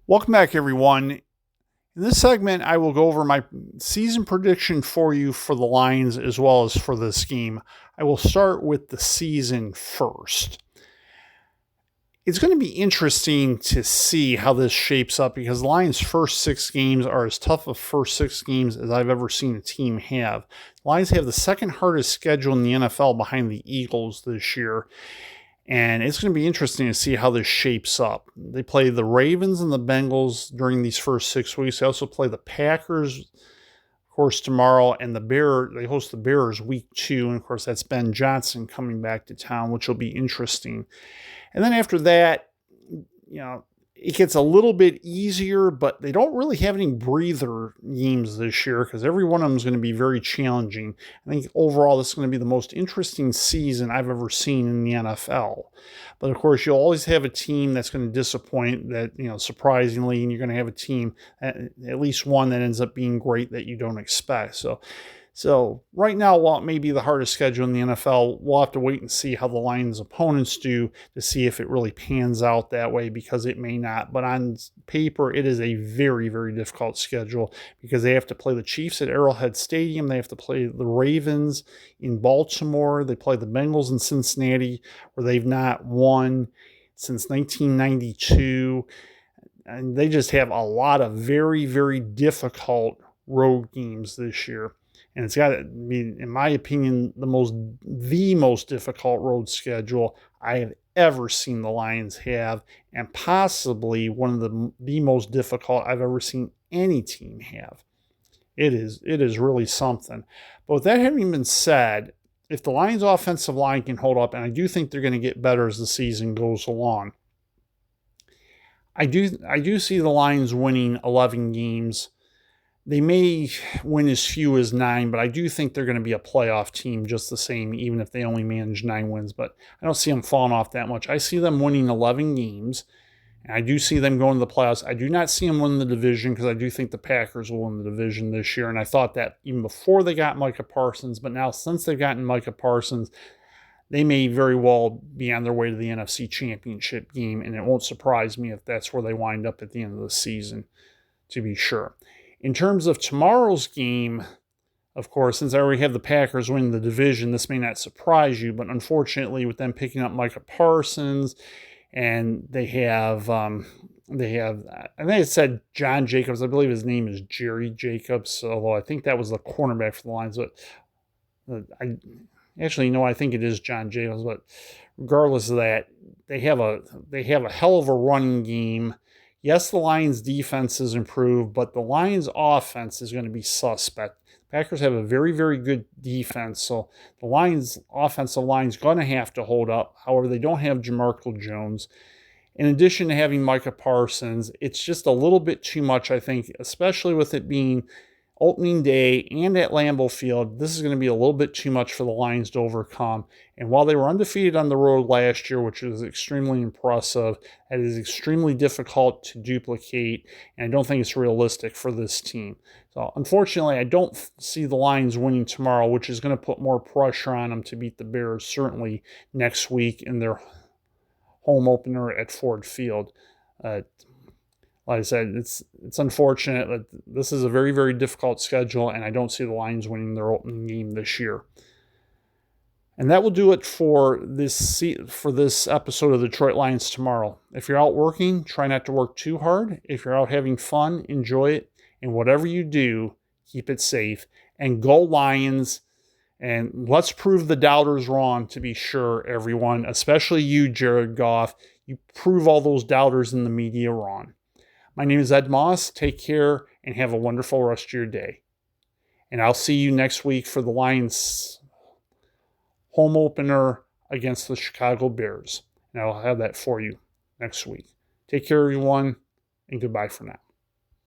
Welcome back, everyone. In this segment, I will go over my season prediction for you for the Lions as well as for this game. I will start with the season first. It's going to be interesting to see how this shapes up because the Lions' first 6 games are as tough of first 6 games as I've ever seen a team have. The Lions have the second hardest schedule in the NFL behind the Eagles this year. And it's going to be interesting to see how this shapes up. They play the Ravens and the Bengals during these first 6 weeks. They also play the Packers, of course, tomorrow, and they host the Bears week 2. And of course, that's Ben Johnson coming back to town, which will be interesting. And then after that, it gets a little bit easier, but they don't really have any breather games this year because every one of them is going to be very challenging. I think overall this is going to be the most interesting season I've ever seen in the NFL. But of course, you'll always have a team that's going to disappoint that, surprisingly, and you're going to have a team, at least one that ends up being great that you don't expect. So right now, while it may be the hardest schedule in the NFL, we'll have to wait and see how the Lions' opponents do to see if it really pans out that way, because it may not. But on paper, it is a very, very difficult schedule because they have to play the Chiefs at Arrowhead Stadium. They have to play the Ravens in Baltimore. They play the Bengals in Cincinnati, where they've not won since 1992. And they just have a lot of very, very difficult road games this year. And it's got to be, in my opinion, the most difficult road schedule I have ever seen the Lions have, and possibly one of the most difficult I've ever seen any team have. It is really something. But with that having been said, if the Lions' offensive line can hold up, and I do think they're going to get better as the season goes along, I do see the Lions winning 11 games. They may win as few as 9, but I do think they're going to be a playoff team just the same, even if they only manage 9 wins. But I don't see them falling off that much. I see them winning 11 games, and I do see them going to the playoffs. I do not see them winning the division because I do think the Packers will win the division this year, and I thought that even before they got Micah Parsons. But now, since they've gotten Micah Parsons, they may very well be on their way to the NFC Championship game, and it won't surprise me if that's where they wind up at the end of the season, to be sure. In terms of tomorrow's game, of course, since I already have the Packers winning the division, this may not surprise you, but unfortunately, with them picking up Micah Parsons, and they have, I think it said John Jacobs. I believe his name is Jerry Jacobs, although I think that was the cornerback for the Lions. But I think it is John Jacobs. But regardless of that, they have a hell of a running game. Yes, the Lions' defense has improved, but the Lions' offense is going to be suspect. The Packers have a very, very good defense, so the Lions' offensive line is going to have to hold up. However, they don't have Jamarco Jones. In addition to having Micah Parsons, it's just a little bit too much, I think, especially with it being opening day and at Lambeau Field. This is going to be a little bit too much for the Lions to overcome. And while they were undefeated on the road last year, which was extremely impressive, it is extremely difficult to duplicate, and I don't think it's realistic for this team. So unfortunately, I don't see the Lions winning tomorrow, which is going to put more pressure on them to beat the Bears certainly next week in their home opener at Ford Field. Like I said, it's unfortunate that this is a very, very difficult schedule, and I don't see the Lions winning their opening game this year. And that will do it for this episode of the Detroit Lions Tomorrow. If you're out working, try not to work too hard. If you're out having fun, enjoy it. And whatever you do, keep it safe. And go Lions. And let's prove the doubters wrong, to be sure, everyone. Especially you, Jared Goff. You prove all those doubters in the media wrong. My name is Ed Moss. Take care and have a wonderful rest of your day. And I'll see you next week for the Lions home opener against the Chicago Bears. And I'll have that for you next week. Take care, everyone, and goodbye for now.